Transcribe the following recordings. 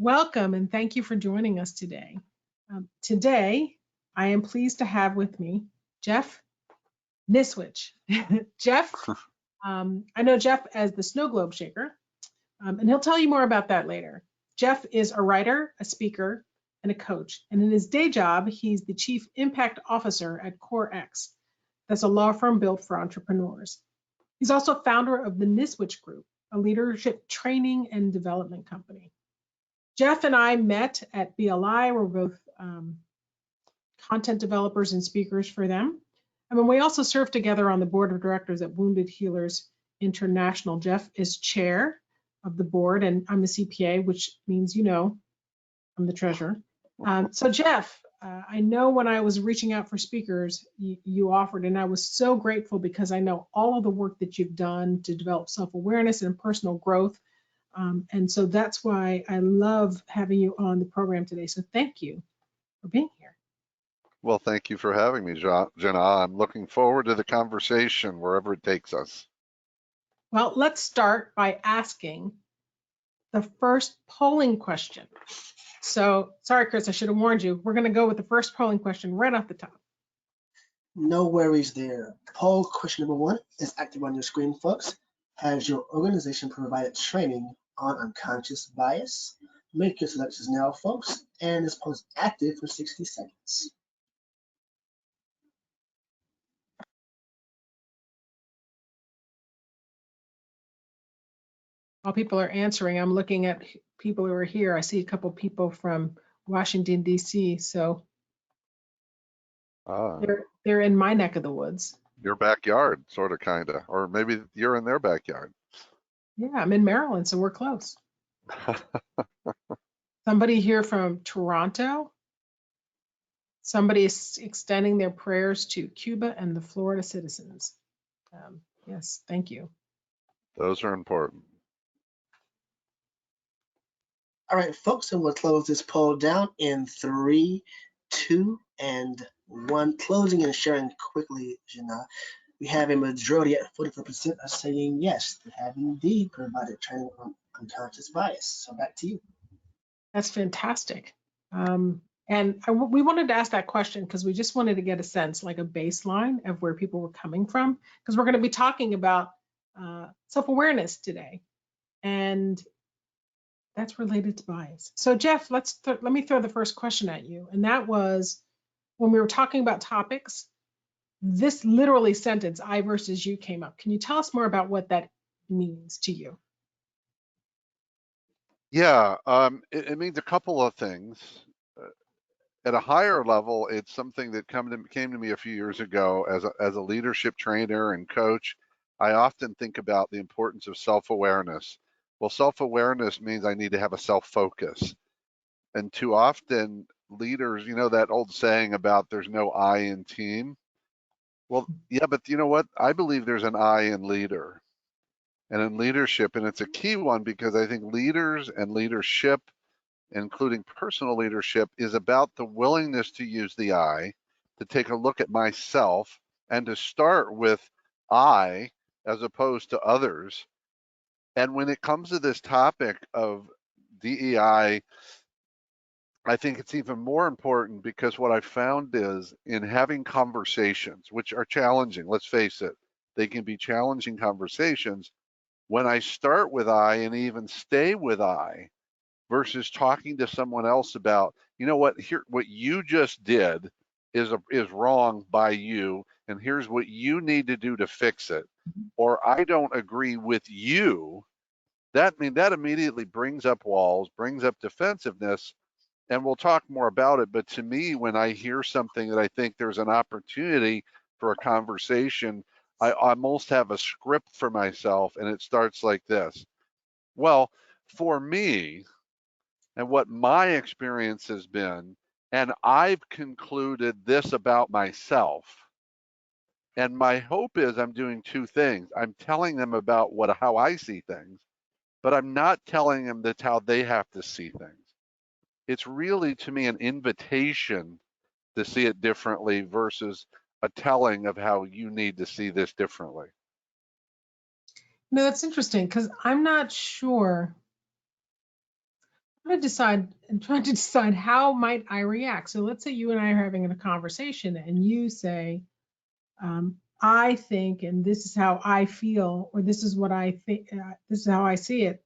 Welcome and thank you for joining us today. Today, I am pleased to have with me Jeff Nischwitz. Jeff, I know Jeff as the Snow Globe Shaker, and he'll tell you more about that later. Jeff is a writer, a speaker, and a coach. And in his day job, he's the Chief Impact Officer at CoreX. That's a law firm built for entrepreneurs. He's also founder of the Nischwitz Group, a leadership training and development company. Jeff and I met at BLI. We're both content developers and speakers for them. I mean, we also serve together on the board of directors at Wounded Healers International. Jeff is chair of the board, and I'm the CPA, which means, you know, I'm the treasurer. So Jeff, I know when I was reaching out for speakers, you offered, and I was so grateful because I know all of the work that you've done to develop self-awareness and personal growth. And so that's why I love having you on the program today. So thank you for being here. Well, thank you for having me, Jina. I'm looking forward to the conversation wherever it takes us. Well, let's start by asking the first polling question. So sorry, Chris, I should have warned you. We're going to go with the first polling question right off the top. No worries there. Poll question number 1 is active on your screen, folks. Has your organization provided training on unconscious bias? Make your selections now, folks, and this poll is active for 60 seconds. While people are answering, I'm looking at people who are here. I see a couple people from Washington, D.C., so they're in my neck of the woods. Your backyard, sort of, kind of, or maybe you're in their backyard. Yeah, I'm in Maryland, so we're close. Somebody here from Toronto. Somebody is extending their prayers to Cuba and the Florida citizens. Yes, thank you. Those are important. All right, folks, and we'll close this poll down in 3, 2, and 1. Closing and sharing quickly, Jina. We have a majority at 44% are saying yes, they have indeed provided training on unconscious bias. So back to you. That's fantastic. We wanted to ask that question because we just wanted to get a sense, like a baseline of where people were coming from, because we're going to be talking about self-awareness today, and that's related to bias. So Jeff, let me throw the first question at you, and that was, when we were talking about topics, this literally sentence, I versus you, came up. Can you tell us more about what that means to you? Yeah, it means a couple of things. At a higher level, it's something that came to me a few years ago as a leadership trainer and coach. I often think about the importance of self-awareness. Well, self-awareness means I need to have a self-focus. And too often leaders, you know that old saying about there's no I in team? Well, yeah, but you know what? I believe there's an I in leader and in leadership, and it's a key one because I think leaders and leadership, including personal leadership, is about the willingness to use the I, to take a look at myself, and to start with I as opposed to others. And when it comes to this topic of DEI, I think it's even more important because what I found is in having conversations, which are challenging, let's face it, they can be challenging conversations. When I start with I and even stay with I versus talking to someone else about, you know what, here, what you just did is wrong by you, and here's what you need to do to fix it, or I don't agree with you, that immediately brings up walls, brings up defensiveness. And we'll talk more about it, but to me, when I hear something that I think there's an opportunity for a conversation, I almost have a script for myself, and it starts like this. Well, for me, and what my experience has been, and I've concluded this about myself, and my hope is I'm doing two things. I'm telling them about how I see things, but I'm not telling them that's how they have to see things. It's really, to me, an invitation to see it differently versus a telling of how you need to see this differently. No, that's interesting because I'm not sure. I'm trying to decide how might I react. So let's say you and I are having a conversation and you say, I think, and this is how I feel, or this is what I think, this is how I see it.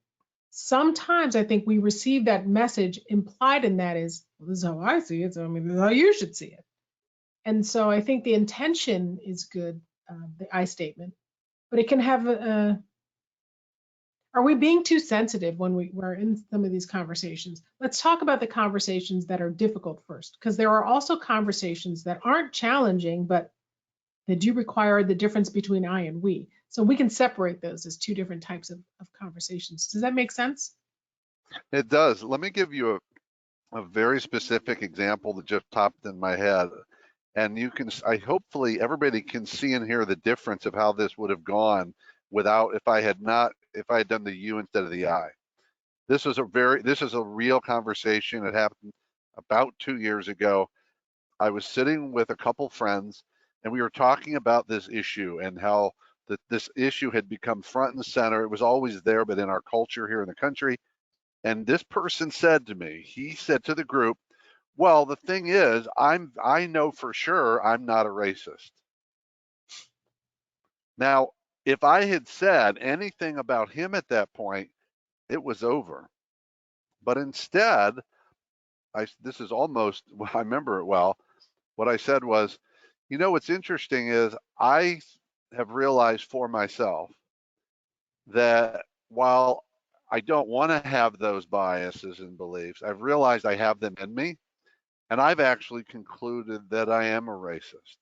Sometimes I think we receive that message implied in that is, well, this is how I see it. So I mean, this is how you should see it. And so I think the intention is good, the I statement, but it can have are we being too sensitive when we're in some of these conversations? Let's talk about the conversations that are difficult first, because there are also conversations that aren't challenging, but that do require the difference between I and we. So we can separate those as two different types of conversations. Does that make sense? It does. Let me give you a very specific example that just popped in my head. And you can, I hopefully everybody can see and hear the difference of how this would have gone without, if I had done the you instead of the I. This is a real conversation. It happened about 2 years ago. I was sitting with a couple friends and we were talking about this issue and how this issue had become front and center. It was always there, but in our culture here in the country. And this person said to me, he said to the group, well, the thing is, I know for sure I'm not a racist. Now, if I had said anything about him at that point, it was over. But instead, this is almost, I remember it well. What I said was, you know, what's interesting is I have realized for myself that while I don't want to have those biases and beliefs, I've realized I have them in me. And I've actually concluded that I am a racist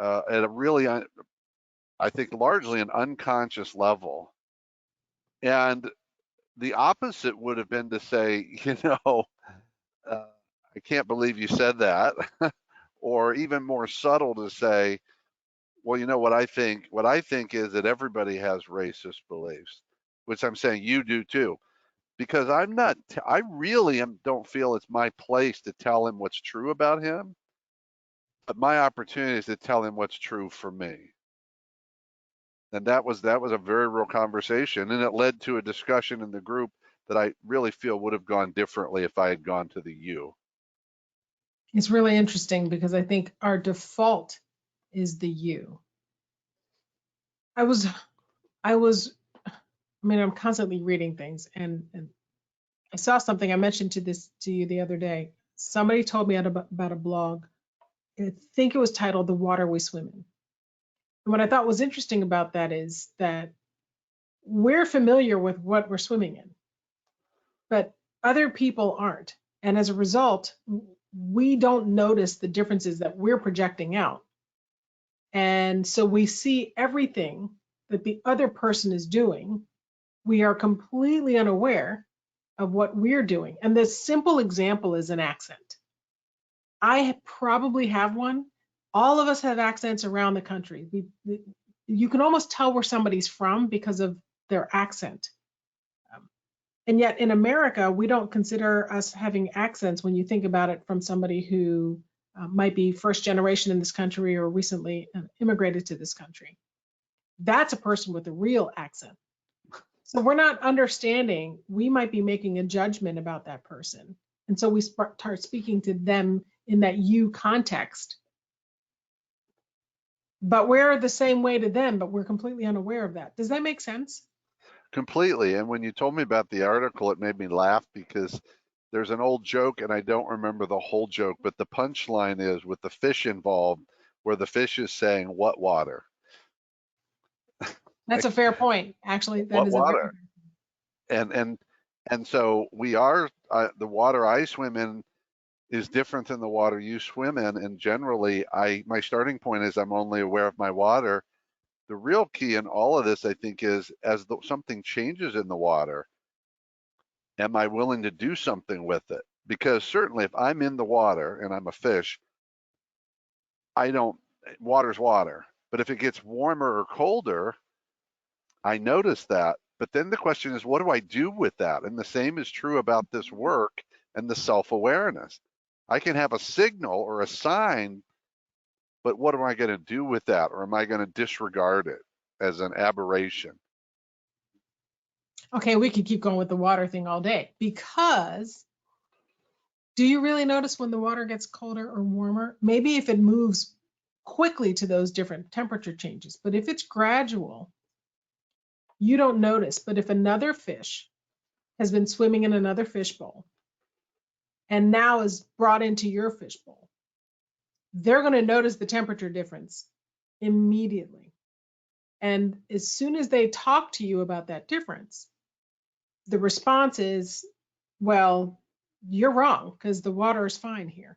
at a really, I think, largely an unconscious level. And the opposite would have been to say, you know, I can't believe you said that. Or even more subtle to say, well, you know what I think? What I think is that everybody has racist beliefs, which I'm saying you do too. Because I'm not, I really don't feel it's my place to tell him what's true about him. But my opportunity is to tell him what's true for me. And that was a very real conversation, and it led to a discussion in the group that I really feel would have gone differently if I had gone to the you. It's really interesting because I think our default is the you. I was, I mean, I'm constantly reading things and I saw something I mentioned to you the other day. Somebody told me about a blog. I think it was titled "The Water We Swim In." And what I thought was interesting about that is that we're familiar with what we're swimming in, but other people aren't. And as a result, we don't notice the differences that we're projecting out. And so we see everything that the other person is doing. We are completely unaware of what we're doing. And the simple example is an accent. I probably have one. All of us have accents around the country. You can almost tell where somebody's from because of their accent. And yet in America, we don't consider us having accents when you think about it from somebody who might be first generation in this country or recently immigrated to this country. That's a person with a real accent. So we're not understanding, we might be making a judgment about that person. And so we start speaking to them in that you context. But we're the same way to them, but we're completely unaware of that. Does that make sense? Completely. And when you told me about the article, it made me laugh because there's an old joke, and I don't remember the whole joke, but the punchline is with the fish involved, where the fish is saying, "What water?" That's a fair point. Actually, that What is a very water? And so we are the water I swim in is different than the water you swim in. And generally, my starting point is I'm only aware of my water. The real key in all of this, I think, is as something changes in the water, am I willing to do something with it? Because certainly, if I'm in the water and I'm a fish, water's water. But if it gets warmer or colder, I notice that. But then the question is, what do I do with that? And the same is true about this work and the self-awareness. I can have a signal or a sign, but what am I going to do with that? Or am I going to disregard it as an aberration? Okay, we could keep going with the water thing all day, because do you really notice when the water gets colder or warmer? Maybe if it moves quickly to those different temperature changes, but if it's gradual, you don't notice. But if another fish has been swimming in another fishbowl and now is brought into your fishbowl, they're going to notice the temperature difference immediately. And as soon as they talk to you about that difference, the response is, well, you're wrong because the water is fine here.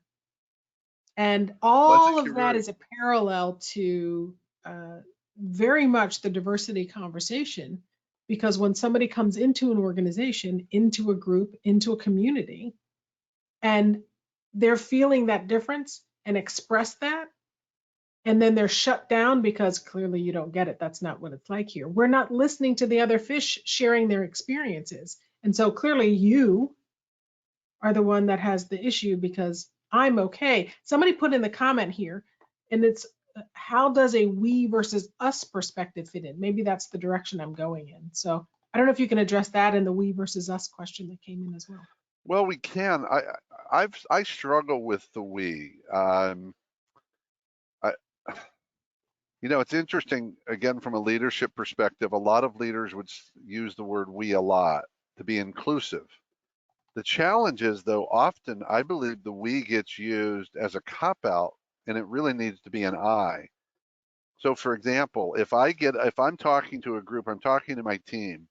And Well, I all think of you're that right. is a parallel to very much the diversity conversation, because when somebody comes into an organization, into a group, into a community, and they're feeling that difference and express that, and then they're shut down because clearly you don't get it. That's not what it's like here. We're not listening to the other fish sharing their experiences. And so clearly you are the one that has the issue because I'm okay. Somebody put in the comment here, and it's how does a we versus us perspective fit in? Maybe that's the direction I'm going in. So I don't know if you can address that in the we versus us question that came in as well. Well, we can. I struggle with the we. I, it's interesting, again, from a leadership perspective, a lot of leaders would use the word we a lot to be inclusive. The challenge is, though, often I believe the we gets used as a cop out, and it really needs to be an I. So, for example, if I'm talking to a group, I'm talking to my team,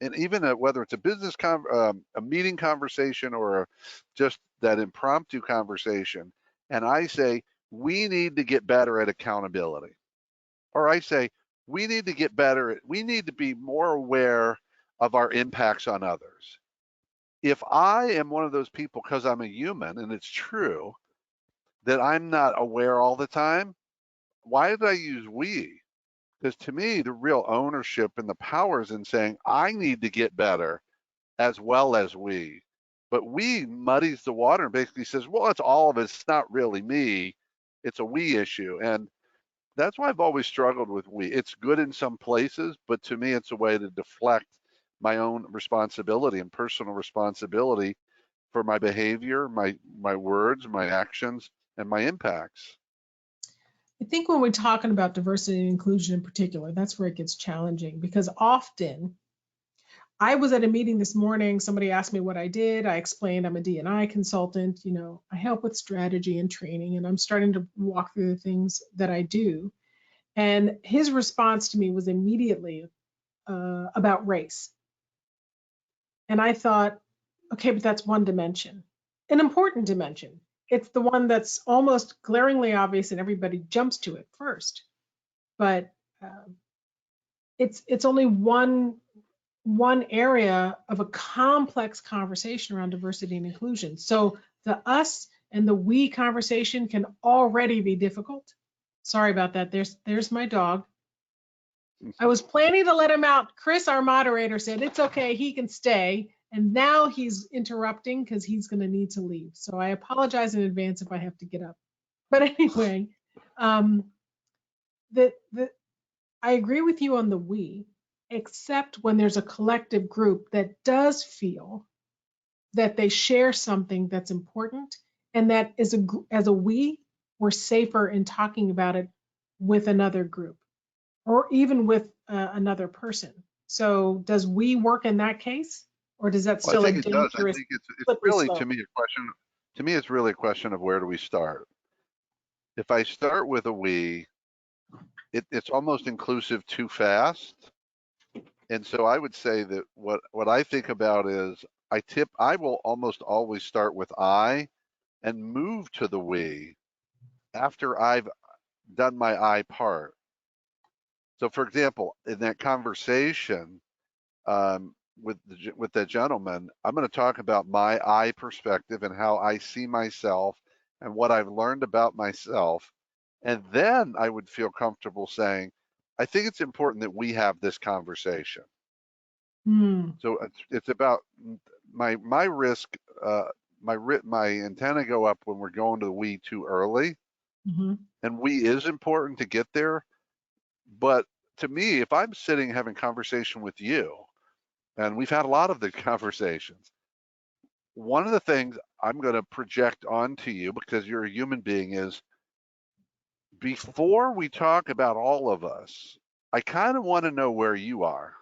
and even whether it's a a meeting conversation or just that impromptu conversation, and I say we need to get better at accountability, or I say we need to get better we need to be more aware of our impacts on others. If I am one of those people, because I'm a human, and it's true that I'm not aware all the time, why did I use we? Because to me, the real ownership and the power is in saying, I need to get better as well as we. But we muddies the water and basically says, well, it's all of it. It's not really me. It's a we issue. And that's why I've always struggled with we. It's good in some places, but to me, it's a way to deflect my own responsibility and personal responsibility for my behavior, my words, my actions, and my impacts. I think when we're talking about diversity and inclusion in particular, that's where it gets challenging, because often I was at a meeting this morning. Somebody asked me what I did. I explained I'm a D&I consultant. I help with strategy and training, and I'm starting to walk through the things that I do. And his response to me was immediately about race. And I thought, okay, but that's one dimension, an important dimension. It's the one that's almost glaringly obvious and everybody jumps to it first. But it's only one area of a complex conversation around diversity and inclusion. So the us and the we conversation can already be difficult. Sorry about that. There's my dog. I was planning to let him out. Chris, our moderator, said it's okay, he can stay. And now he's interrupting because he's going to need to leave. So I apologize in advance if I have to get up. But anyway, um, I agree with you on the we, except when there's a collective group that does feel that they share something that's important, and that is as a we, we're safer in talking about it with another group or even with another person. So does we work in that case, or does that Well, I still a think it does. I dangerous think it's slippery really, to slope? me, a question. To me, it's really a question of where do we start. If I start with a we, it's almost inclusive too fast. And so I would say that what I think about is I will almost always start with I and move to the we after I've done my I part. So, for example, in that conversation with that gentleman, I'm going to talk about my I perspective and how I see myself and what I've learned about myself, and then I would feel comfortable saying, I think it's important that we have this conversation. Hmm. So it's about my risk. My antenna go up when we're going to the we too early, Mhm. and we is important to get there. But to me, if I'm sitting having conversation with you, And we've had a lot of the conversations. One of the things I'm going to project onto you, because you're a human being, is before we talk about all of us, I kind of want to know where you are.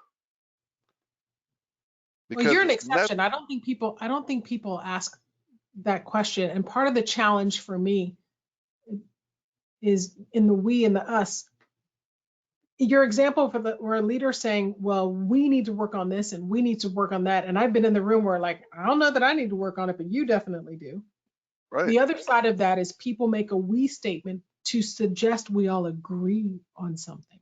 Well, you're Because an that, exception. I don't think people ask that question. And part of the challenge for me is in the we and the us. Your example for where a leader saying, well, we need to work on this and we need to work on that. And I've been in the room where like, I don't know that I need to work on it, but you definitely do. right. The other side of that is people make a we statement to suggest we all agree on something.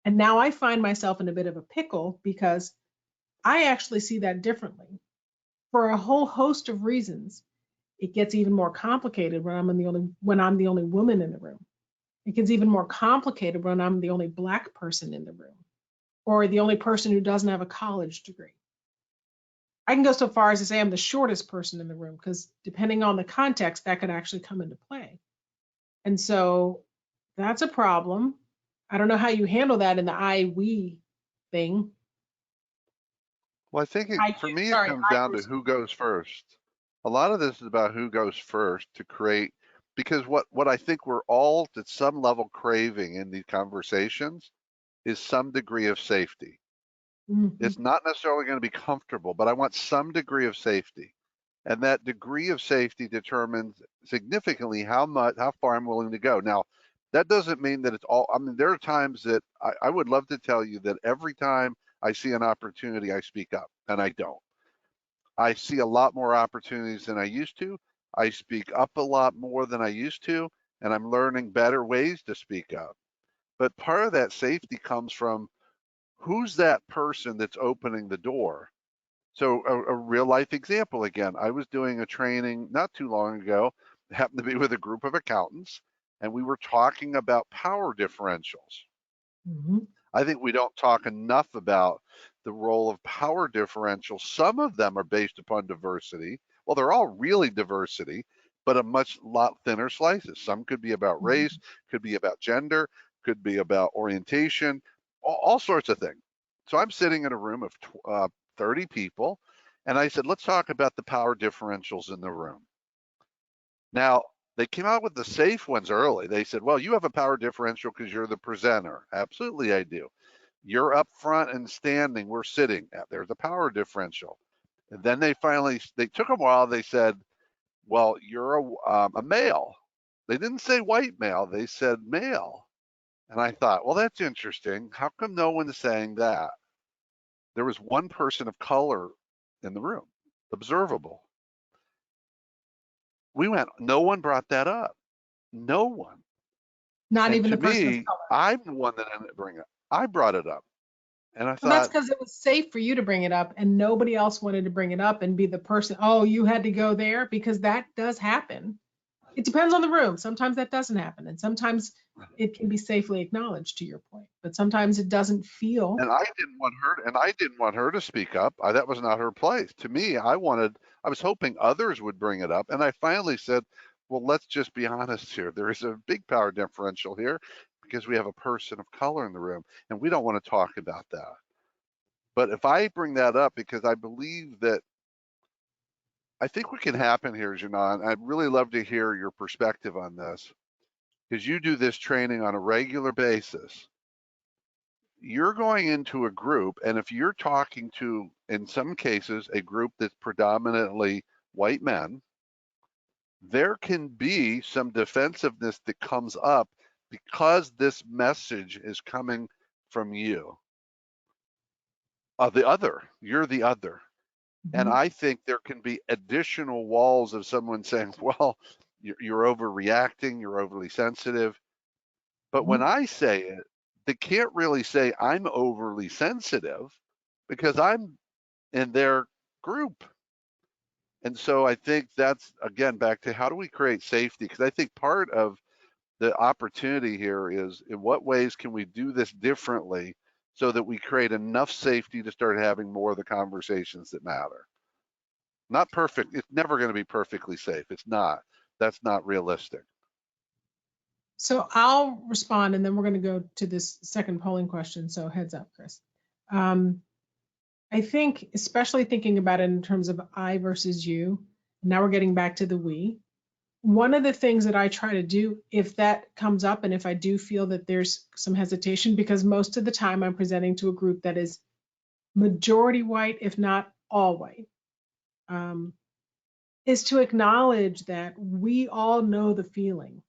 And now I find myself in a bit of a pickle because I actually see that differently for a whole host of reasons. It gets even more complicated when I'm the only woman in the room. It gets even more complicated when I'm the only Black person in the room or the only person who doesn't have a college degree. I can go so far as to say I'm the shortest person in the room because depending on the context, that could actually come into play. And so that's a problem. I don't know how you handle that in the we thing. Well, I think for me, it Sorry, comes down to who goes first. A lot of this is about who goes first to create, because what I think we're all at some level craving in these conversations is some degree of safety. Mm-hmm. It's not necessarily going to be comfortable, but I want some degree of safety. And that degree of safety determines significantly how far I'm willing to go. Now, that doesn't mean that it's all, I mean, there are times that I would love to tell you that every time I see an opportunity, I speak up, and I don't. I see a lot more opportunities than I used to. I speak up a lot more than I used to, and I'm learning better ways to speak up. But part of that safety comes from who's that person that's opening the door. So a real life example again, I was doing a training not too long ago, happened to be with a group of accountants, and we were talking about power differentials. Mm-hmm. I think we don't talk enough about the role of power differentials. Some of them are based upon diversity. Well, they're all really diversity, but a lot thinner slices. Some could be about race, could be about gender, could be about orientation, all sorts of things. So I'm sitting in a room of 30 people, and I said, let's talk about the power differentials in the room. Now, they came out with the safe ones early. They said, well, you have a power differential because you're the presenter. Absolutely, I do. You're up front and standing. We're sitting. There's a power differential. And then they took a while. They said, well, you're a male. They didn't say white male. They said male. And I thought, well, that's interesting. How come no one's saying that? There was one person of color in the room, observable. We went, no one brought that up. No one. Not And even to the person of me, color. I'm the one that ended up bringing it. I brought it up. And I Well, that's thought, because it was safe for you to bring it up and nobody else wanted to bring it up and be the person, oh, you had to go there, because that does happen. It depends on the room. Sometimes that doesn't happen. And sometimes it can be safely acknowledged, to your point, but sometimes it doesn't feel. and I didn't want her to speak up. That was not her place. To me, I was hoping others would bring it up. And I finally said, well, let's just be honest here. There is a big power differential here because we have a person of color in the room, and we don't want to talk about that. But if I bring that up, because I believe that I think what can happen here, Janan, I'd really love to hear your perspective on this, because you do this training on a regular basis. You're going into a group, and if you're talking to, in some cases, a group that's predominantly white men, there can be some defensiveness that comes up because this message is coming from you. The other, you're the other. And I think there can be additional walls of someone saying, well, you're overreacting, you're overly sensitive. But when I say it, they can't really say I'm overly sensitive because I'm in their group. And so I think that's, again, back to how do we create safety? Because I think part of the opportunity here is in what ways can we do this differently so that we create enough safety to start having more of the conversations that matter. Not perfect. It's never going to be perfectly safe. It's not. That's not realistic. So I'll respond and then we're going to go to this second polling question. So heads up, Chris. I I think, especially thinking about it in terms of I versus you, now we're getting back to the we. One of the things that I try to do, if that comes up and if I do feel that there's some hesitation, because most of the time I'm presenting to a group that is majority white, if not all white, is to acknowledge that we all know the feeling.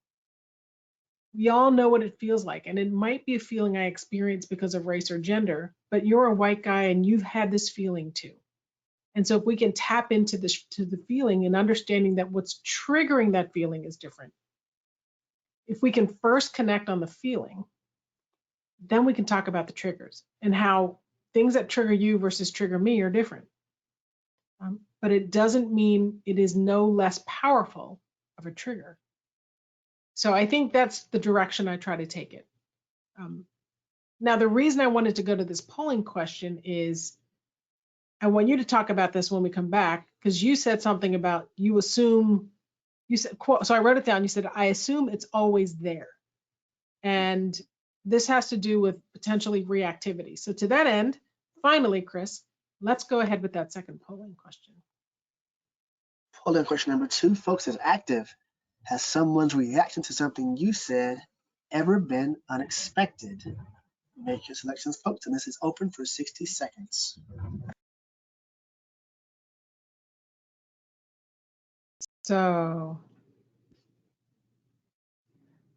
We all know what it feels like. And it might be a feeling I experience because of race or gender, but you're a white guy and you've had this feeling too. And so if we can tap into this to the feeling and understanding that what's triggering that feeling is different. If we can first connect on the feeling, then we can talk about the triggers and how things that trigger you versus trigger me are different. But it doesn't mean it is no less powerful of a trigger. So I think that's the direction I try to take it. Now, the reason I wanted to go to this polling question is I want you to talk about this when we come back, because you said something about you assume, you said, quote, so I wrote it down. You said, I assume it's always there. And this has to do with potentially reactivity. So to that end, finally, Chris, let's go ahead with that second polling question. Polling question number 2, folks, is active. Has someone's reaction to something you said ever been unexpected? Make your selections, folks, and this is open for 60 seconds. So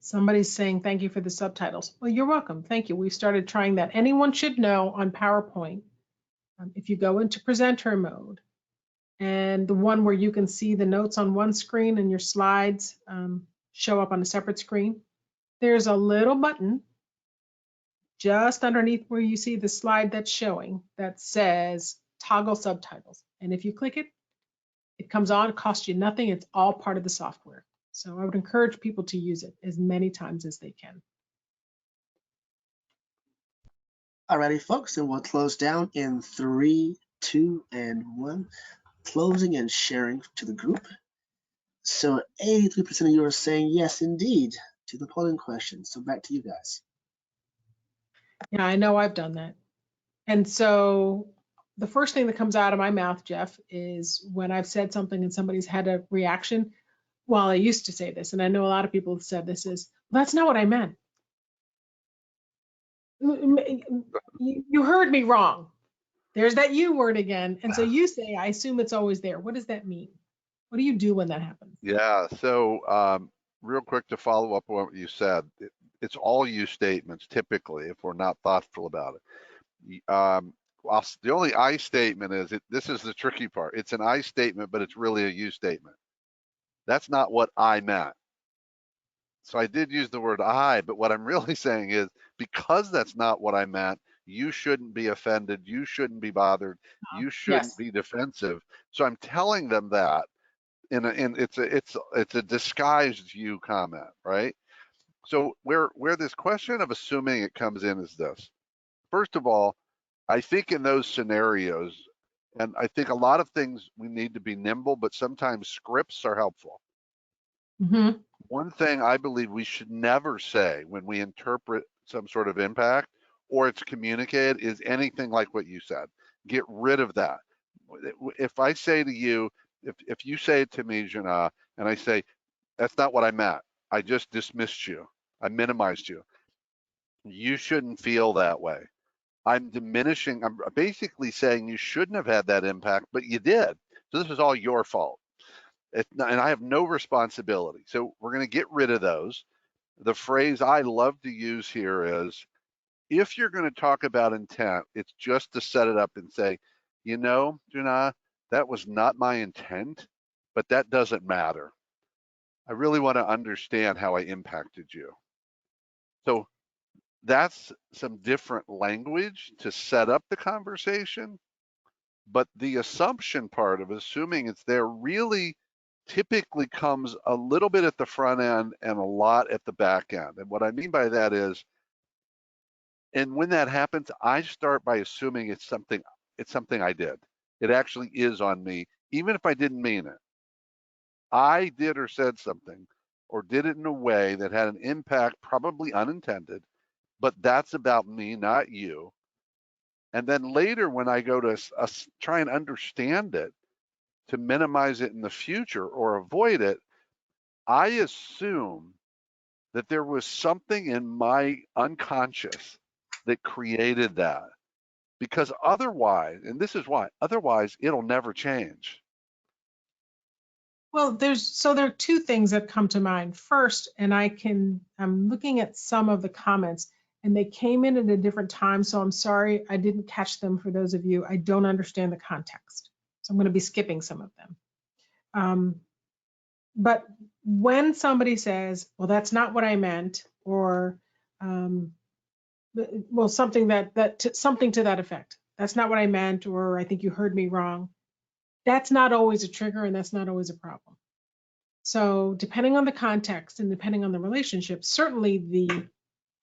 somebody's saying, thank you for the subtitles. Well, you're welcome. Thank you. We've started trying that. Anyone should know on PowerPoint, if you go into presenter mode and the one where you can see the notes on one screen and your slides show up on a separate screen, there's a little button just underneath where you see the slide that's showing that says toggle subtitles. And if you click it, it comes on, it costs you nothing. It's all part of the software. So I would encourage people to use it as many times as they can. Alrighty, folks, and we'll close down in 3, 2, and 1. Closing and sharing to the group. So 83% of you are saying yes, indeed, to the polling question. So back to you guys. Yeah, I know I've done that. And so the first thing that comes out of my mouth, Jeff, is when I've said something and somebody's had a reaction. Well, I used to say this, and I know a lot of people have said this is, well, that's not what I meant. You heard me wrong. There's that you word again. And so you say, I assume it's always there. What does that mean? What do you do when that happens? Yeah, so real quick to follow up on what you said, it's all you statements typically if we're not thoughtful about it. The only I statement is, this is the tricky part. It's an I statement, but it's really a you statement. That's not what I meant. So I did use the word I, but what I'm really saying is, because that's not what I meant, you shouldn't be offended, you shouldn't be bothered, you shouldn't be defensive. So I'm telling them that it's a disguised you comment, right? So where this question of assuming it comes in is this. First of all, I think in those scenarios, and I think a lot of things we need to be nimble, but sometimes scripts are helpful. Mm-hmm. One thing I believe we should never say when we interpret some sort of impact or it's communicated is anything like what you said. Get rid of that. If I say to you, if you say it to me, Jina, and I say, that's not what I meant, I just dismissed you, I minimized you, you shouldn't feel that way. I'm diminishing, I'm basically saying you shouldn't have had that impact, but you did. So this is all your fault. And I have no responsibility. So we're going to get rid of those. The phrase I love to use here is, if you're going to talk about intent, it's just to set it up and say, you know, Jina, that was not my intent, but that doesn't matter. I really want to understand how I impacted you. So that's some different language to set up the conversation. But the assumption part of assuming it's there really typically comes a little bit at the front end and a lot at the back end. And what I mean by that is, and when that happens, I start by assuming it's something I did. It actually is on me, even if I didn't mean it. I did or said something, or did it in a way that had an impact, probably unintended, but that's about me, not you. And then later when I go to try and understand it to minimize it in the future or avoid it, I assume that there was something in my unconscious that created that. Because otherwise, and this is why, otherwise it'll never change. Well, there are two things that come to mind. First, and I'm looking at some of the comments, and they came in at a different time, so I'm sorry I didn't catch them for those of you. I don't understand the context, so I'm going to be skipping some of them. But when somebody says, well, that's not what I meant, or well, something something to that effect, that's not what I meant, or I think you heard me wrong, that's not always a trigger, and that's not always a problem. So depending on the context and depending on the relationship, certainly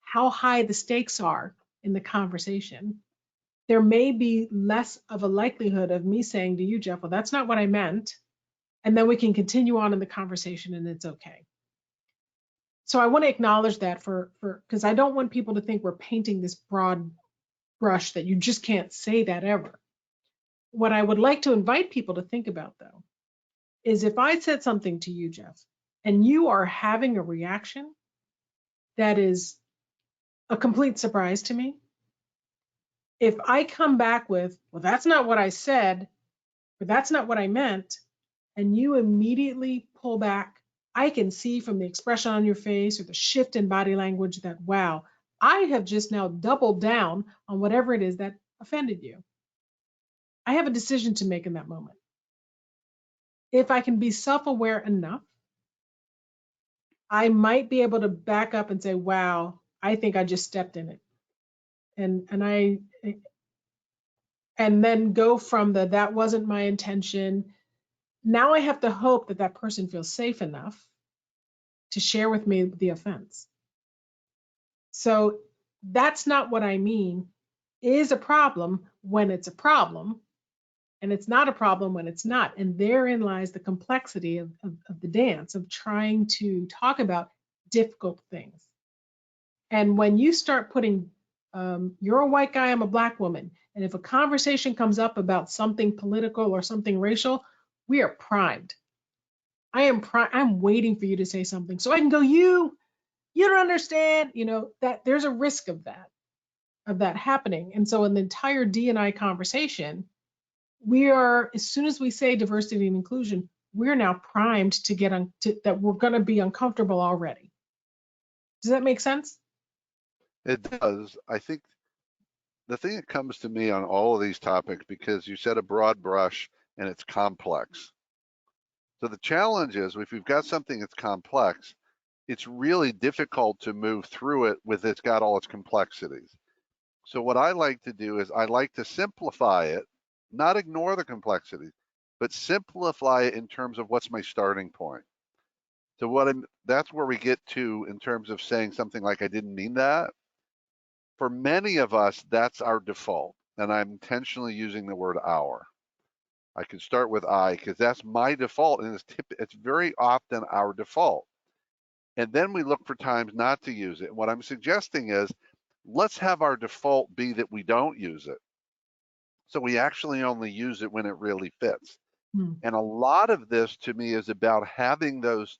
how high the stakes are in the conversation, there may be less of a likelihood of me saying to you, Jeff, well, that's not what I meant. And then we can continue on in the conversation and it's okay. So I want to acknowledge that because I don't want people to think we're painting this broad brush that you just can't say that ever. What I would like to invite people to think about, though, is if I said something to you, Jeff, and you are having a reaction that is a complete surprise to me, if I come back with, well, that's not what I said, or that's not what I meant, and you immediately pull back, I can see from the expression on your face or the shift in body language that, wow, I have just now doubled down on whatever it is that offended you. I have a decision to make in that moment. If I can be self-aware enough, I might be able to back up and say, wow, I think I just stepped in it. And then go from that wasn't my intention. Now I have to hope that person feels safe enough to share with me the offense. So that's not what I mean is a problem when it's a problem, and it's not a problem when it's not. And therein lies the complexity of the dance of trying to talk about difficult things. And when you start putting, you're a white guy, I'm a black woman, and if a conversation comes up about something political or something racial, we are primed. I'm waiting for you to say something so I can go, you don't understand, that there's a risk of that happening. And so in the entire D&I conversation, we are, as soon as we say diversity and inclusion, we're now primed to get on that we're going to be uncomfortable already. Does that make sense? It does. I think the thing that comes to me on all of these topics, because you said a broad brush and it's complex. So the challenge is if we've got something that's complex, it's really difficult to move through it with it's got all its complexities. So what I like to do is I like to simplify it, not ignore the complexities, but simplify it in terms of what's my starting point. So that's where we get to in terms of saying something like, I didn't mean that. For many of us, that's our default. And I'm intentionally using the word our. I can start with I because that's my default, and it's very often our default. And then we look for times not to use it. What I'm suggesting is let's have our default be that we don't use it. So we actually only use it when it really fits. And a lot of this to me is about having those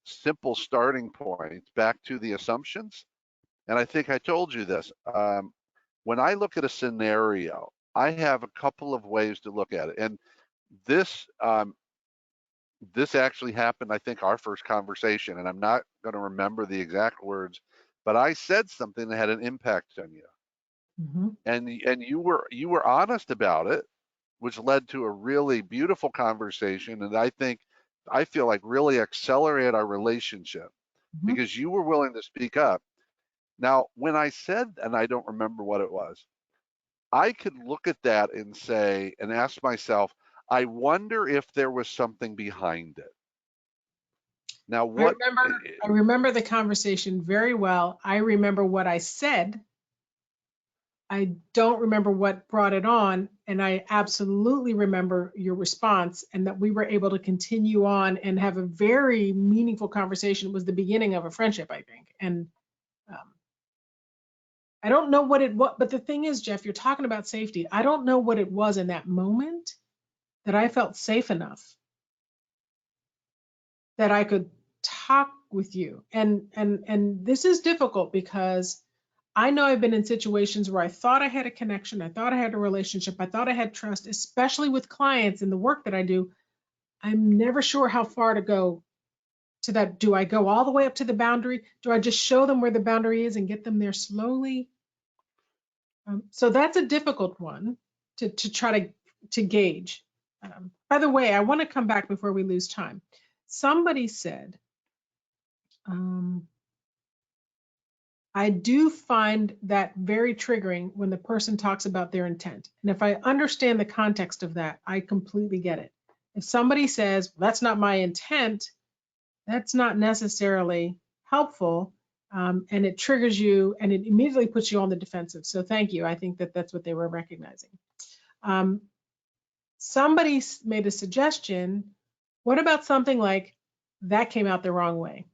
simple starting points back to the assumptions. And I think I told you this. When I look at a scenario, I have a couple of ways to look at it. And this actually happened, I think, our first conversation, and I'm not going to remember the exact words, but I said something that had an impact on you. Mm-hmm. And you were honest about it, which led to a really beautiful conversation, and I feel like really accelerated our relationship mm-hmm. because you were willing to speak up. Now, when I said, and I don't remember what it was, I could look at that and say, and ask myself, I wonder if there was something behind it. Now, what? I remember the conversation very well. I remember what I said. I don't remember what brought it on, and I absolutely remember your response and that we were able to continue on and have a very meaningful conversation. It was the beginning of a friendship, I think. And I don't know what it was, but the thing is, Jeff, you're talking about safety. I don't know what it was in that moment that I felt safe enough that I could talk with you. And this is difficult because I know I've been in situations where I thought I had a connection, I thought I had a relationship, I thought I had trust, especially with clients in the work that I do. I'm never sure how far to go to that. Do I go all the way up to the boundary? Do I just show them where the boundary is and get them there slowly? So that's a difficult one to try to gauge. By the way, I want to come back before we lose time. Somebody said, I do find that very triggering when the person talks about their intent. And if I understand the context of that, I completely get it. If somebody says, well, that's not my intent, that's not necessarily helpful. And it triggers you and it immediately puts you on the defensive. So thank you. I think that that's what they were recognizing. Somebody made a suggestion. What about something like, that came out the wrong way?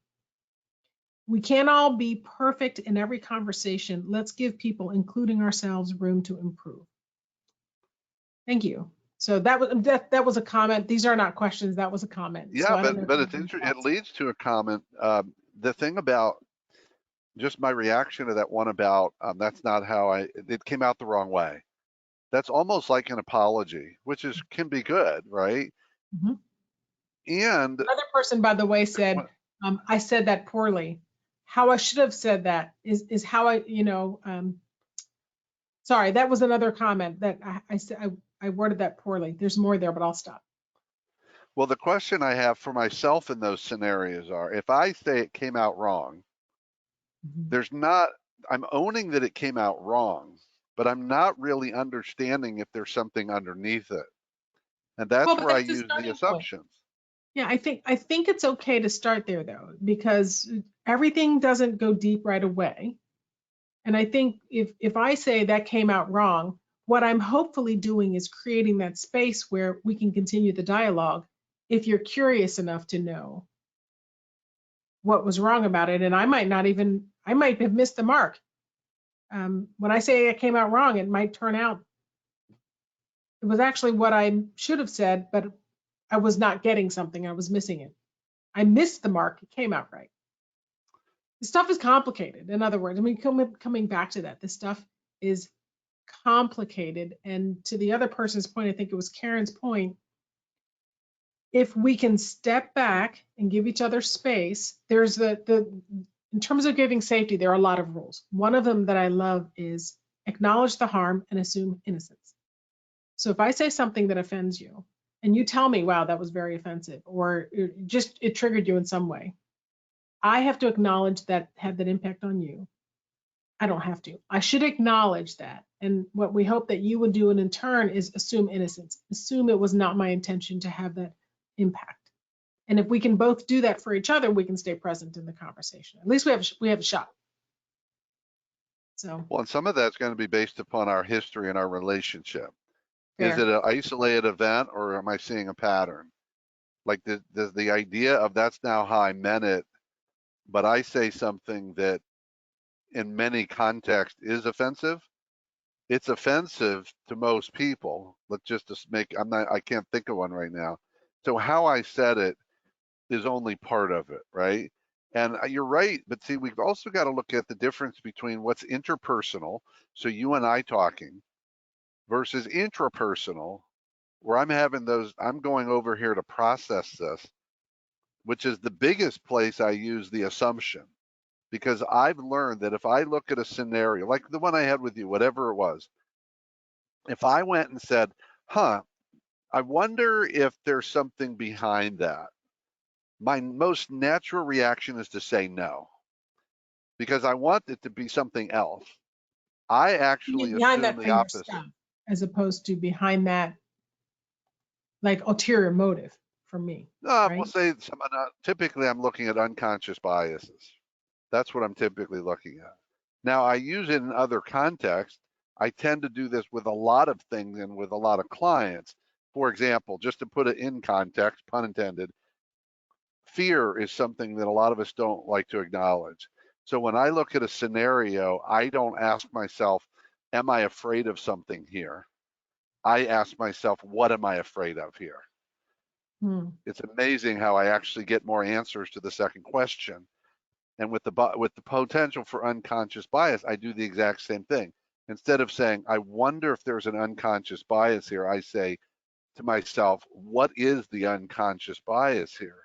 We can't all be perfect in every conversation. Let's give people, including ourselves, room to improve. Thank you. So that was a comment. These are not questions. That was a comment. Yeah, so but it's interesting. It leads to a comment. The thing about just my reaction to that one about that's not how it came out the wrong way. That's almost like an apology, which can be good, right? Mm-hmm. And another person, by the way, said, I said that poorly. How I should have said that is how I, sorry, that was another comment that I said, I worded that poorly. There's more there, but I'll stop. Well, the question I have for myself in those scenarios are, if I say it came out wrong, I'm owning that it came out wrong, but I'm not really understanding if there's something underneath it. And that's where I use the assumptions. Yeah, I think it's okay to start there though, because everything doesn't go deep right away. And I think if I say that came out wrong, what I'm hopefully doing is creating that space where we can continue the dialogue if you're curious enough to know what was wrong about it. And I might have missed the mark. When I say it came out wrong, it might turn out it was actually what I should have said, but I was not getting something. I was missing it. I missed the mark. It came out right. This stuff is complicated. In other words, I mean, coming back to that, this stuff is complicated. And to the other person's point, I think it was Karen's point, if we can step back and give each other space, there's in terms of giving safety, there are a lot of rules. One of them that I love is acknowledge the harm and assume innocence. So if I say something that offends you and you tell me, wow, that was very offensive, or it triggered you in some way, I have to acknowledge that had that impact on you. I don't have to. I should acknowledge that. And what we hope that you would do in turn is assume innocence. Assume it was not my intention to have that impact. And if we can both do that for each other, we can stay present in the conversation. At least we have a shot. So. Well, and some of that's going to be based upon our history and our relationship. Fair. Is it an isolated event, or am I seeing a pattern? Like the idea of that's now how I meant it, but I say something that in many contexts is offensive. It's offensive to most people. Let's just make, I can't think of one right now. So how I said it is only part of it, right? And you're right, but see, we've also got to look at the difference between what's interpersonal, so you and I talking, versus intrapersonal, where I'm going over here to process this, which is the biggest place I use the assumption. Because I've learned that if I look at a scenario, like the one I had with you, whatever it was, if I went and said, I wonder if there's something behind that, my most natural reaction is to say no, because I want it to be something else. I actually assume the opposite. Stuff, as opposed to behind that, like ulterior motive for me. Right? We'll say typically I'm looking at unconscious biases. That's what I'm typically looking at. Now, I use it in other contexts. I tend to do this with a lot of things and with a lot of clients. For example, just to put it in context, pun intended, fear is something that a lot of us don't like to acknowledge. So when I look at a scenario, I don't ask myself, am I afraid of something here? I ask myself, what am I afraid of here? It's amazing how I actually get more answers to the second question. And with the potential for unconscious bias, I do the exact same thing. Instead of saying, I wonder if there's an unconscious bias here, I say to myself, what is the unconscious bias here?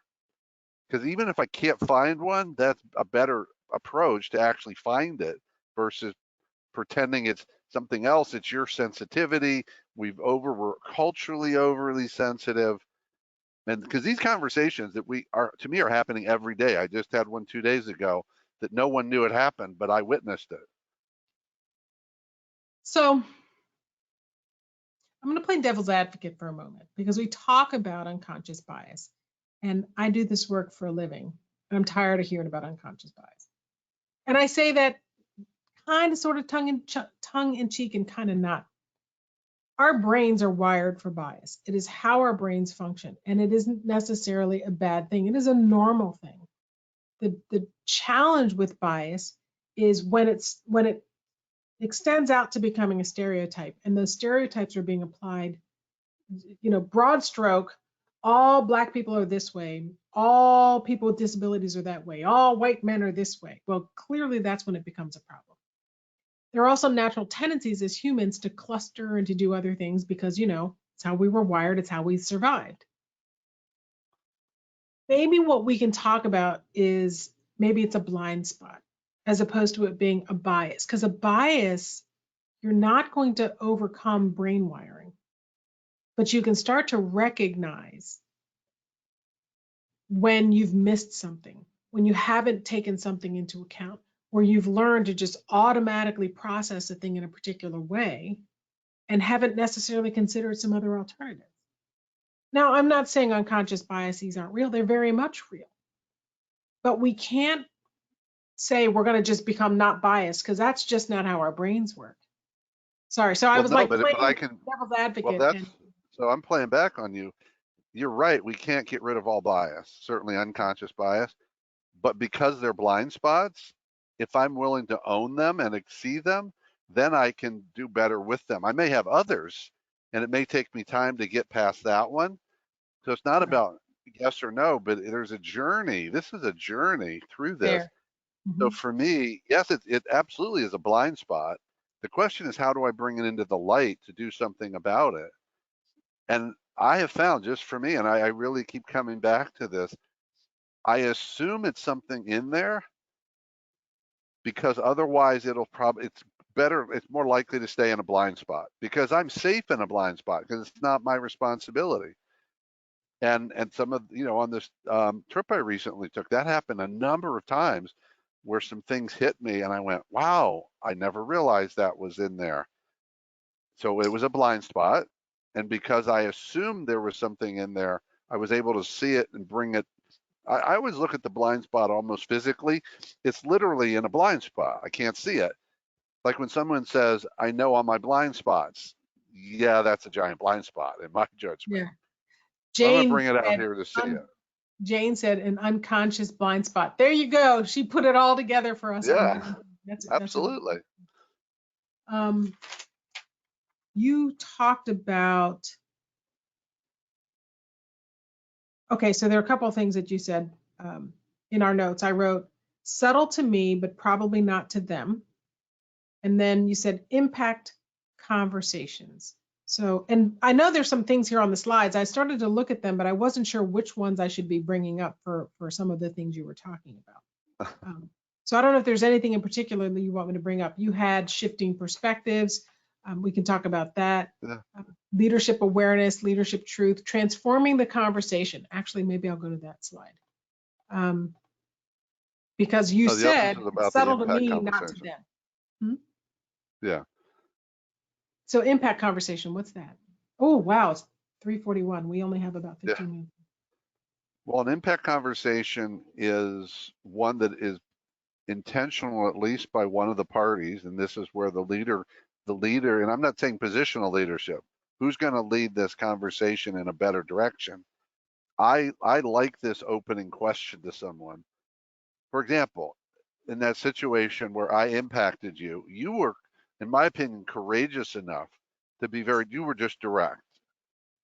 Because even if I can't find one, that's a better approach to actually find it versus pretending it's something else. It's your sensitivity. We're culturally overly sensitive. And because these conversations that to me, are happening every day. I just had one 2 days ago that no one knew it happened, but I witnessed it. So I'm going to play devil's advocate for a moment, because we talk about unconscious bias, and I do this work for a living, and I'm tired of hearing about unconscious bias. And I say that kind of sort of tongue in cheek and kind of not. Our brains are wired for bias. It is how our brains function, and it isn't necessarily a bad thing. It is a normal thing. The challenge with bias is when it extends out to becoming a stereotype, and those stereotypes are being applied, broad stroke. All Black people are this way, all people with disabilities are that way, all white men are this way. Well, clearly that's when it becomes a problem. There are also natural tendencies as humans to cluster and to do other things because, it's how we were wired, it's how we survived. Maybe what we can talk about is maybe it's a blind spot as opposed to it being a bias, because a bias, you're not going to overcome brain wiring, but you can start to recognize when you've missed something, when you haven't taken something into account, where you've learned to just automatically process a thing in a particular way and haven't necessarily considered some other alternatives. Now, I'm not saying unconscious biases aren't real, they're very much real. But we can't say we're going to just become not biased, because that's just not how our brains work. Sorry, so I was like playing devil's advocate. So I'm playing back on you. You're right, we can't get rid of all bias, certainly unconscious bias, but because they're blind spots, if I'm willing to own them and see them, then I can do better with them. I may have others, and it may take me time to get past that one. So it's not about yes or no, but there's a journey. This is a journey through this. So for me, yes, it absolutely is a blind spot. The question is, how do I bring it into the light to do something about it? And I have found, just for me, and I really keep coming back to this, I assume it's something in there because otherwise it's more likely to stay in a blind spot, because I'm safe in a blind spot because it's not my responsibility. And some of, on this trip I recently took, that happened a number of times where some things hit me and I went, wow, I never realized that was in there. So it was a blind spot. And because I assumed there was something in there, I was able to see it and bring it. I always look at the blind spot almost physically. It's literally in a blind spot. I can't see it. Like when someone says, I know all my blind spots. Yeah, that's a giant blind spot in my judgment. Yeah. I'm going to bring it out here to see it. Jane said an unconscious blind spot. There you go. She put it all together for us. Yeah, absolutely. You talked about, okay, so there are a couple of things that you said in our notes. I wrote, subtle to me, but probably not to them. And then you said impact conversations. So, and I know there's some things here on the slides. I started to look at them, but I wasn't sure which ones I should be bringing up for some of the things you were talking about. So I don't know if there's anything in particular that you want me to bring up. You had shifting perspectives. We can talk about that. Yeah. Leadership awareness, leadership truth, transforming the conversation. Actually, maybe I'll go to that slide. Because you said it's subtle to me, not to them. Yeah. So impact conversation, what's that? Oh, wow, it's 3:41. We only have about 15 minutes. Well, an impact conversation is one that is intentional, at least by one of the parties, and this is where the leader, and I'm not saying positional leadership, who's going to lead this conversation in a better direction. I like this opening question to someone. For example, in that situation where I impacted you, you were, in my opinion, courageous enough to be you were just direct.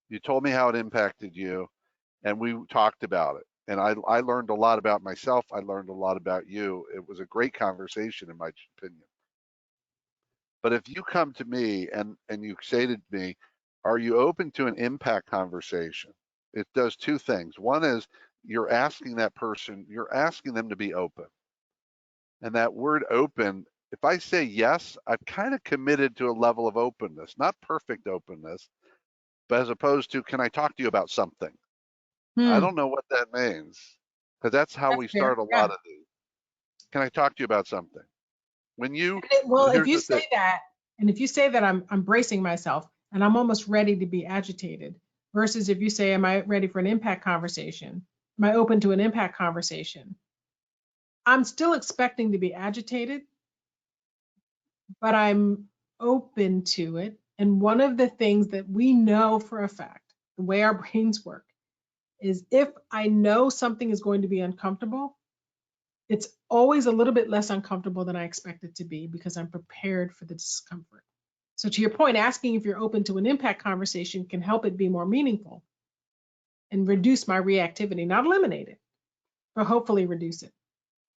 You told me how it impacted you, and we talked about it. And I learned a lot about myself. I learned a lot about you. It was a great conversation, in my opinion. But if you come to me and you say to me, are you open to an impact conversation? It does two things. One is you're asking that person, you're asking them to be open. And that word open, if I say yes, I've kind of committed to a level of openness, not perfect openness, but as opposed to, can I talk to you about something? I Hmm, don't know what that means, because that's how that's we fair. start a Yeah. lot of these. Can I talk to you about something? When you, Well, if here's you the say thing. that, and if you say that I'm bracing myself and I'm almost ready to be agitated, versus if you say, am I ready for an impact conversation? Am I open to an impact conversation? I'm still expecting to be agitated, but I'm open to it. And one of the things that we know for a fact, the way our brains work, is if I know something is going to be uncomfortable, it's always a little bit less uncomfortable than I expect it to be because I'm prepared for the discomfort. So to your point, asking if you're open to an impact conversation can help it be more meaningful and reduce my reactivity, not eliminate it, but hopefully reduce it.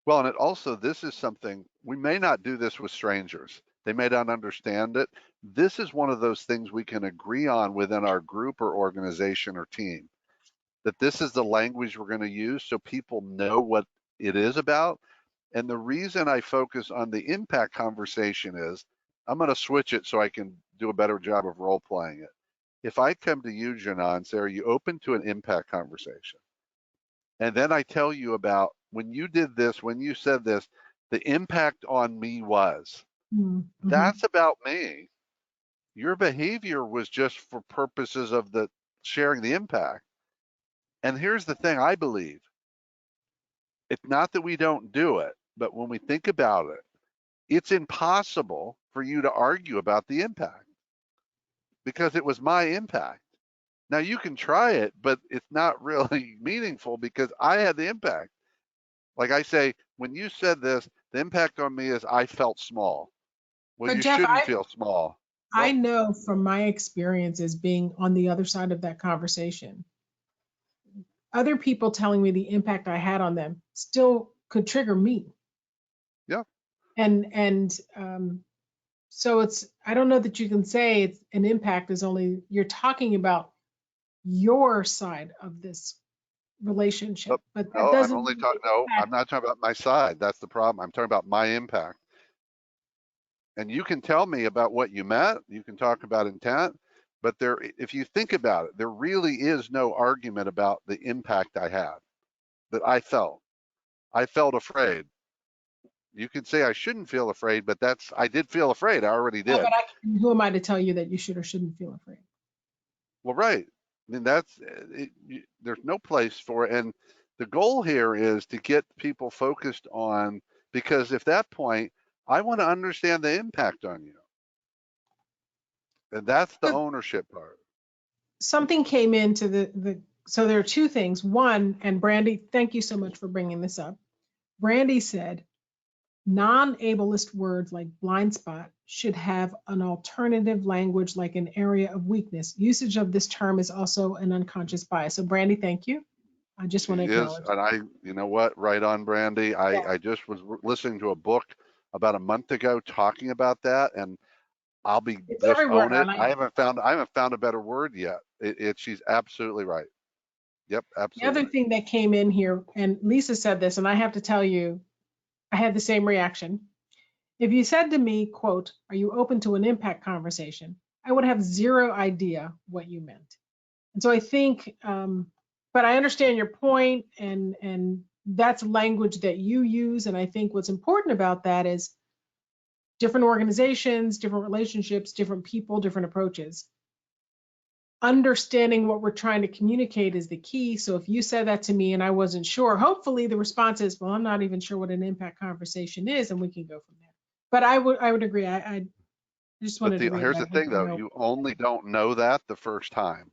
Well, and it also, this is something, we may not do this with strangers. They may not understand it. This is one of those things we can agree on within our group or organization or team, that this is the language we're going to use so people know what it is about. And the reason I focus on the impact conversation is I'm going to switch it so I can do a better job of role playing it. If I come to you, Jina, and say, are you open to an impact conversation? And then I tell you about when you did this, when you said this, the impact on me was. Mm-hmm. That's about me. Your behavior was just for purposes of the sharing the impact. And here's the thing I believe. It's not that we don't do it, but when we think about it, it's impossible for you to argue about the impact because it was my impact. Now you can try it, but it's not really meaningful because I had the impact. Like I say, when you said this, the impact on me is I felt small. Well, But you Jeff, shouldn't feel small. I Well, know from my experiences being on the other side of that conversation, other people telling me the impact I had on them still could trigger me. yeah. And so it's, I don't know that you can say it's an impact is only, you're talking about your side of this But relationship, but that no, I'm doesn't only mean talking. the No, I'm impact. not talking about my side. That's the problem. I'm talking about my impact. And you can tell me about what you meant. You can talk about intent. But there, if you think about it, there really is no argument about the impact I had that I felt. I felt afraid. You could say I shouldn't feel afraid, but I did feel afraid. I already Yeah, did. but who am I to tell you that you should or shouldn't feel afraid? Well, right. I mean, there's no place for it. And the goal here is to get people focused on, because if that point, I want to understand the impact on you. And that's the So ownership part. something came into so there are two things. One, and Brandy, thank you so much for bringing this up. Brandy said, non-ableist words like blind spot should have an alternative language like an area of weakness. Usage of this term is also an unconscious bias. So Brandy, thank you. I just She want to is, acknowledge. and you know what, right on, Brandy. Yeah, I just was listening to a book about a month ago talking about that, and I'll be it's just everywhere own now. it. And I haven't found a better word yet. She's absolutely right. Yep, the other absolutely. thing that came in here, and Lisa said this, and I have to tell you, I had the same reaction. If you said to me, quote, are you open to an impact conversation? I would have zero idea what you meant. And so I think, but I understand your point, and that's language that you use. And I think what's important about that is different organizations, different relationships, different people, different approaches. Understanding what we're trying to communicate is the key. So if you said that to me and I wasn't sure, hopefully the response is, well, I'm not even sure what an impact conversation is, and we can go from there. But I would agree. I just But wanted to here's the reiterate. I hope thing, you though. know. You only don't know that the first time.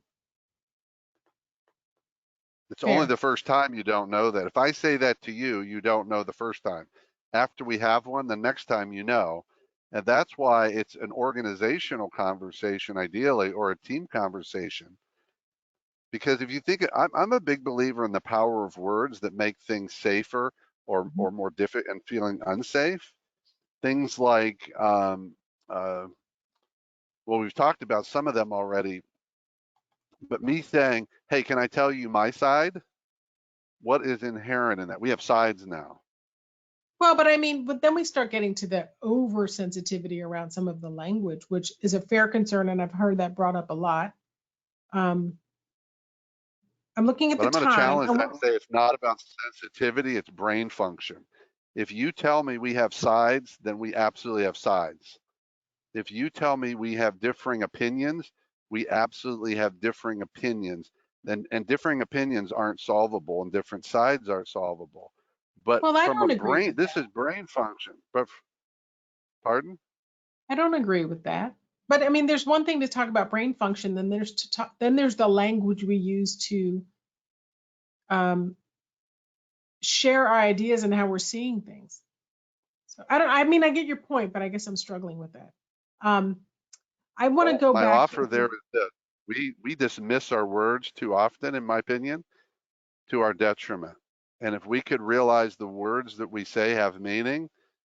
It's only Fair. the first time you don't know that. If I say that to you, you don't know the first time. after we have one, the next time you know. And that's why it's an organizational conversation, ideally, or a team conversation. Because if you think, I'm a big believer in the power of words that make things safer or more difficult and feeling unsafe. Things like, well, we've talked about some of them already, but me saying, hey, can I tell you my side? What is inherent in that? We have sides now. Well, but I mean, but then we start getting to the oversensitivity around some of the language, which is a fair concern, and I've heard that brought up a lot. I'm looking at But the I'm going to time. challenge that and say it's not about sensitivity, it's brain function. If you tell me we have sides, then we absolutely have sides. If you tell me we have differing opinions, we absolutely have differing opinions. And differing opinions aren't solvable and different sides aren't solvable. But Well, I from a don't agree brain, with this that. is brain function. But pardon? I don't agree with that. But I mean, there's one thing to talk about brain function, then there's to talk, then there's the language we use to um, share our ideas and how we're seeing things. So I mean, I get your point, but I guess I'm struggling with that. I want to Well, go my back. offer there is that we dismiss our words too often, in my opinion, to our detriment. And if we could realize the words that we say have meaning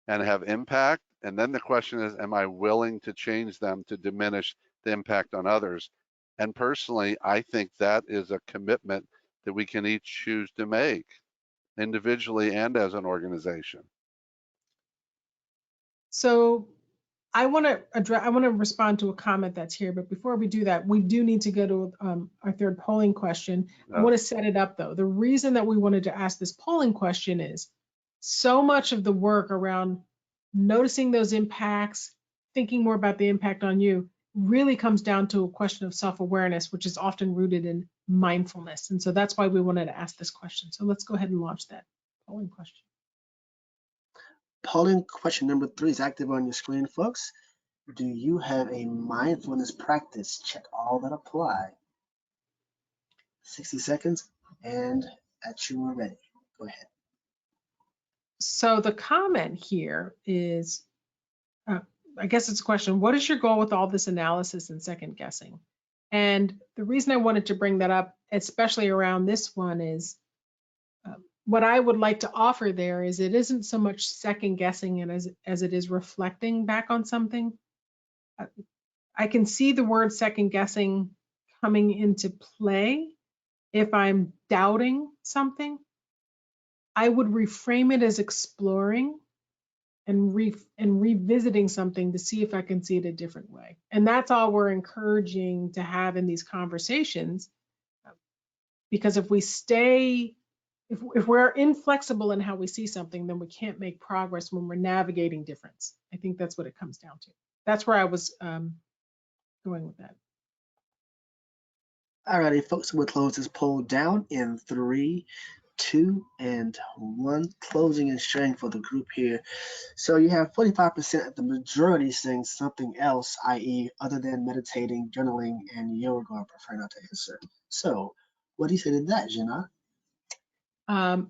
and have impact, and then the question is, am I willing to change them to diminish the impact on others? And personally, I think that is a commitment that we can each choose to make individually and as an organization. So I want to address. I want to respond to a comment that's here, but before we do that, we do need to go to our third polling question. I want to set it up though. The reason that we wanted to ask this polling question is so much of the work around noticing those impacts, thinking more about the impact on you, really comes down to a question of self-awareness, which is often rooted in mindfulness. And so that's why we wanted to ask this question. So let's go ahead and launch that polling question. Polling question number 3 is active on your screen, folks. Do you have a mindfulness practice? Check all that apply. 60 seconds, and at you are ready. Go ahead. So the comment here is, I guess it's a question, what is your goal with all this analysis and second guessing? And the reason I wanted to bring that up, especially around this one, is what I would like to offer there is it isn't so much second guessing as it is reflecting back on something. I can see the word second guessing coming into play if I'm doubting something. I would reframe it as exploring and revisiting something to see if I can see it a different way. And that's all we're encouraging to have in these conversations. Because if we stay, if we're inflexible in how we see something, then we can't make progress when we're navigating difference. I think that's what it comes down to. That's where I was going with that. Alrighty, folks, we'll close this poll down in 3, 2, and 1. Closing and sharing for the group here. So you have 45% of the majority saying something else, i.e. other than meditating, journaling, and yoga, or prefer not to answer. So what do you say to that, Jina?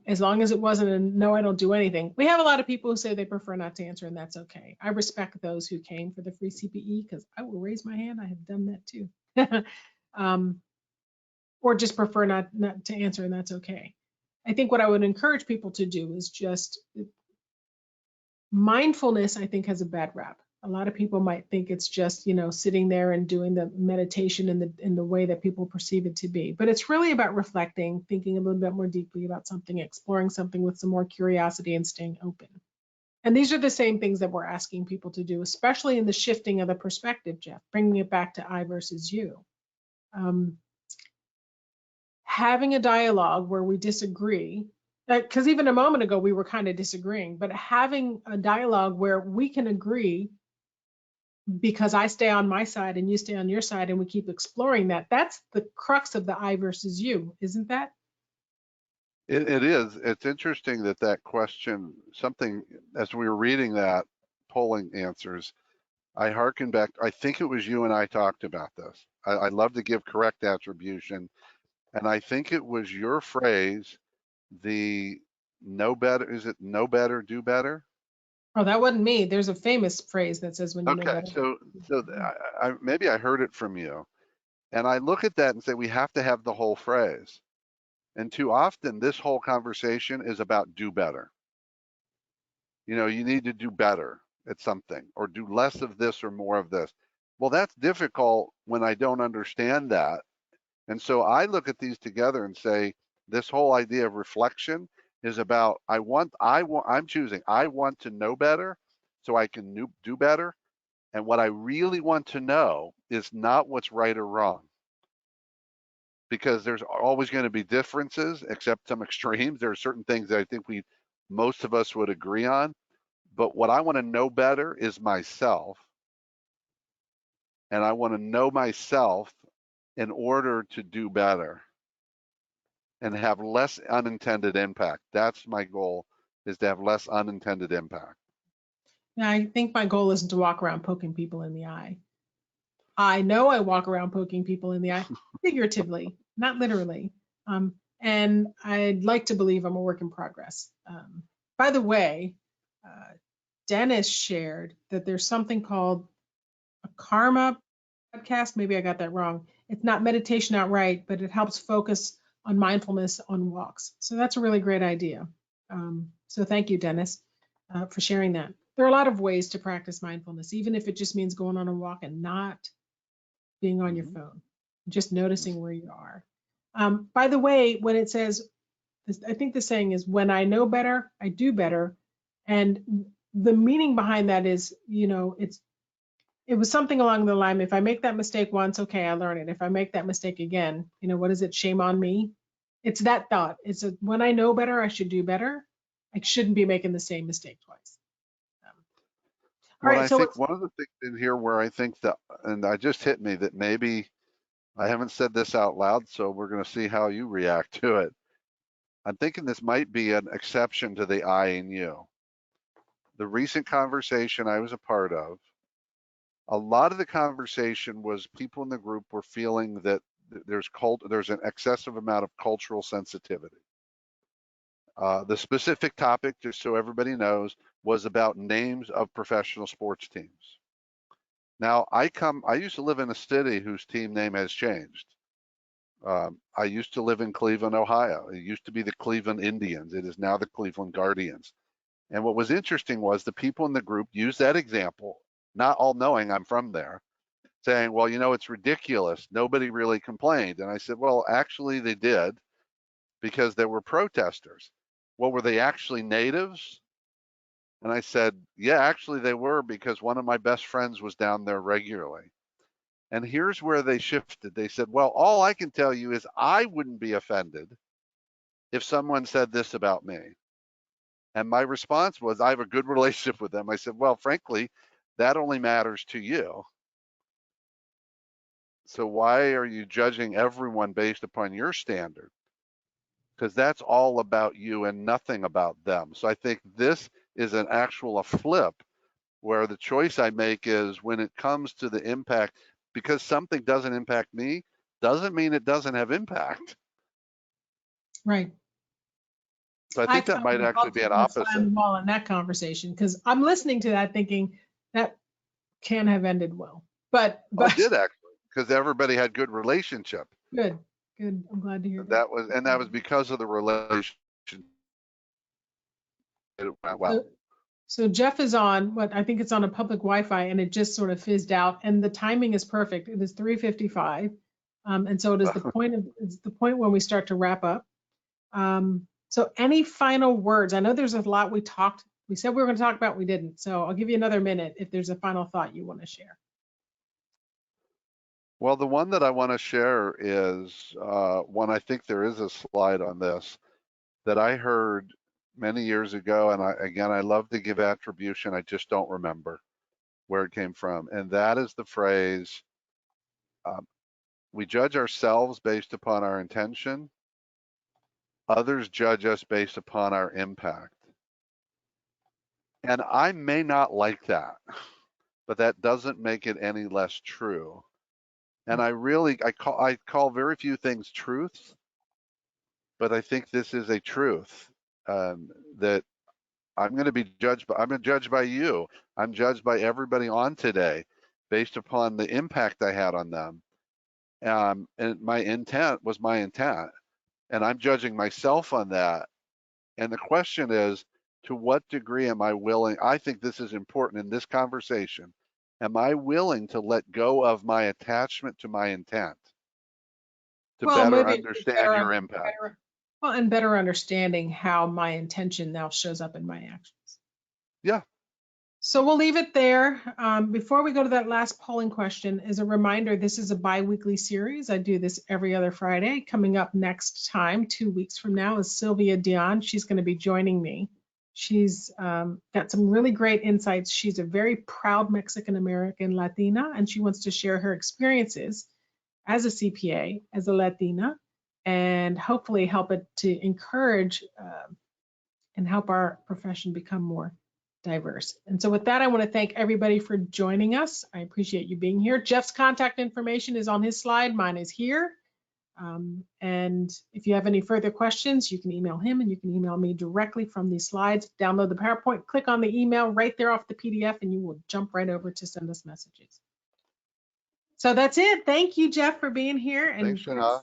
As long as it wasn't a no, I don't do anything. We have a lot of people who say they prefer not to answer, and that's okay. I respect those who came for the free CPE because I will raise my hand. I have done that too. Or just prefer not to answer, and that's okay. I think what I would encourage people to do is just mindfulness, I think, has a bad rap. A lot of people might think it's just, sitting there and doing the meditation in the way that people perceive it to be. But it's really about reflecting, thinking a little bit more deeply about something, exploring something with some more curiosity and staying open. And these are the same things that we're asking people to do, especially in the shifting of the perspective, Jeff, bringing it back to I versus you. Having a dialogue where we disagree, because even a moment ago we were kind of disagreeing, but having a dialogue where we can agree because I stay on my side and you stay on your side and we keep exploring that. That's the crux of the I versus you, isn't that? It is. It's interesting that question, something, as we were reading that polling answers, I hearken back, I think it was you and I talked about this. I love to give correct attribution. And I think it was your phrase, the know better, is it know better, do better? Oh, that wasn't me. There's a famous phrase that says when you know Okay, better. so maybe I heard it from you, and I look at that and say we have to have the whole phrase. And too often, this whole conversation is about do better. You know, you need to do better at something, or do less of this or more of this. Well, that's difficult when I don't understand that. And so I look at these together and say, this whole idea of reflection is about I'm choosing, I want to know better so I can do better. And what I really want to know is not what's right or wrong, because there's always going to be differences, except some extremes. There are certain things that I think most of us would agree on. But what I want to know better is myself. And I want to know myself in order to do better and have less unintended impact. That's my goal, is to have less unintended impact. Now, I think my goal isn't to walk around poking people in the eye. I know I walk around poking people in the eye, figuratively, not literally. And I'd like to believe I'm a work in progress. By the way, Dennis shared that there's something called a karma podcast. Maybe I got that wrong. It's not meditation outright, but it helps focus on mindfulness on walks. So that's a really great idea. So thank you, Dennis, for sharing that. There are a lot of ways to practice mindfulness, even if it just means going on a walk and not being on your phone, just noticing where you are. By the way, when it says, I think the saying is, when I know better, I do better. And the meaning behind that is, it was something along the line, if I make that mistake once, okay, I learn it. If I make that mistake again, what is it? Shame on me. It's that thought. When I know better, I should do better. I shouldn't be making the same mistake twice. All Well, right, I so think one of the things in here where I think that, and I just hit me that maybe I haven't said this out loud, so we're going to see how you react to it. I'm thinking this might be an exception to the I and you. The recent conversation I was a part of, a lot of the conversation was people in the group were feeling that there's an excessive amount of cultural sensitivity. The specific topic, just so everybody knows, was about names of professional sports teams. Now, I used to live in a city whose team name has changed. I used to live in Cleveland, Ohio. It used to be the Cleveland Indians. It is now the Cleveland Guardians. And what was interesting was the people in the group used that example, not all knowing I'm from there, saying, well, it's ridiculous. Nobody really complained. And I said, well, actually they did, because there were protesters. Well, were they actually natives? And I said, yeah, actually they were, because one of my best friends was down there regularly. And here's where they shifted. They said, well, all I can tell you is I wouldn't be offended if someone said this about me. And my response was, I have a good relationship with them. I said, well, frankly, that only matters to you. So why are you judging everyone based upon your standard? Because that's all about you and nothing about them. So I think this is a flip, where the choice I make is, when it comes to the impact, because something doesn't impact me, doesn't mean it doesn't have impact. right. So I think that might actually be an opposite. Wall in that conversation, because I'm listening to that thinking that can have ended well. But It did actually, because everybody had good relationship. Good. I'm glad to hear that. That was because of the relation. It went well. So Jeff is on I think it's on a public Wi-Fi, and it just sort of fizzed out, and the timing is perfect. It is 3:55. And so it is it's the point when we start to wrap up. So any final words? I know there's a lot we said we were going to talk about, we didn't. So I'll give you another minute if there's a final thought you want to share. Well, the one that I want to share is one, I think there is a slide on this that I heard many years ago. And I love to give attribution. I just don't remember where it came from. And that is the phrase, we judge ourselves based upon our intention. Others judge us based upon our impact. And I may not like that, but that doesn't make it any less true. And I call very few things truths, but I think this is a truth, that I'm going to be judged by, I'm judged by you. I'm judged by everybody on today based upon the impact I had on them. And my intent was my intent. And I'm judging myself on that. And the question is, to what degree am I willing? I think this is important in this conversation. Am I willing to let go of my attachment to my intent to Well, better maybe it's understand your impact? well, and better understanding how my intention now shows up in my actions. Yeah. So we'll leave it there. Before we go to that last polling question, as a reminder, this is a bi-weekly series. I do this every other Friday. Coming up next time, 2 weeks from now, is Sylvia Dion. She's going to be joining me. She's got some really great insights. She's a very proud Mexican-American Latina, and she wants to share her experiences as a CPA, as a Latina, and hopefully help it to encourage and help our profession become more diverse. And so with that, I want to thank everybody for joining us. I appreciate you being here. Jeff's contact information is on his slide. Mine is here. And if you have any further questions, you can email him and you can email me directly from these slides. Download the PowerPoint, click on the email right there off the PDF, and you will jump right over to send us messages. So that's it. Thank you, Jeff, for being here. And Thanks, Jina.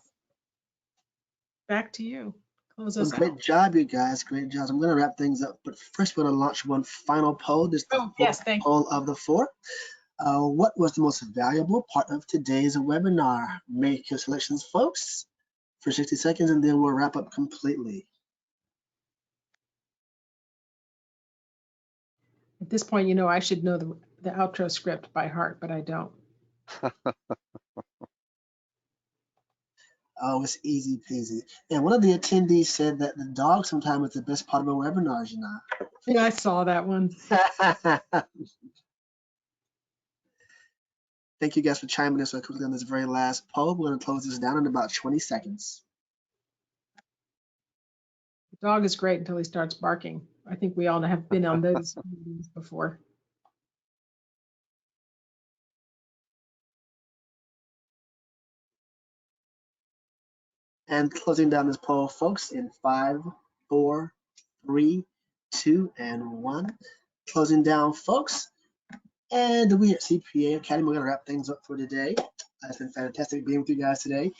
back to you. Close Well, us great out. job, you guys. Great job. I'm going to wrap things up, but first we're going to launch one final poll. This is the Yes, thank you. poll of the 4. What was the most valuable part of today's webinar? Make your selections, folks, for 60 seconds, and then we'll wrap up completely. At this point, you know, I should know the outro script by heart, but I don't. Oh, it's easy peasy. And one of the attendees said that the dog sometimes is the best part of a webinar, you know. Yeah, I saw that one. Thank you guys for chiming in so quickly on this very last poll. We're going to close this down in about 20 seconds. The dog is great until he starts barking. I think we all have been on those meetings before. And closing down this poll, folks, in 5, 4, 3, 2, and 1. Closing down, folks. And we at CPA Academy, we're going to wrap things up for today. It's been fantastic being with you guys today.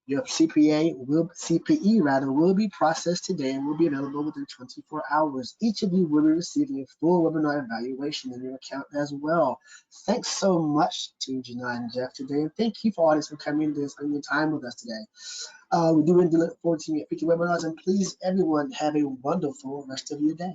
Your CPE will be processed today and will be available within 24 hours. Each of you will be receiving a full webinar evaluation in your account as well. Thanks so much to Jina and Jeff today, and thank you for audience for coming to spend your time with us today. We do look forward to seeing you at future webinars, and please, everyone, have a wonderful rest of your day.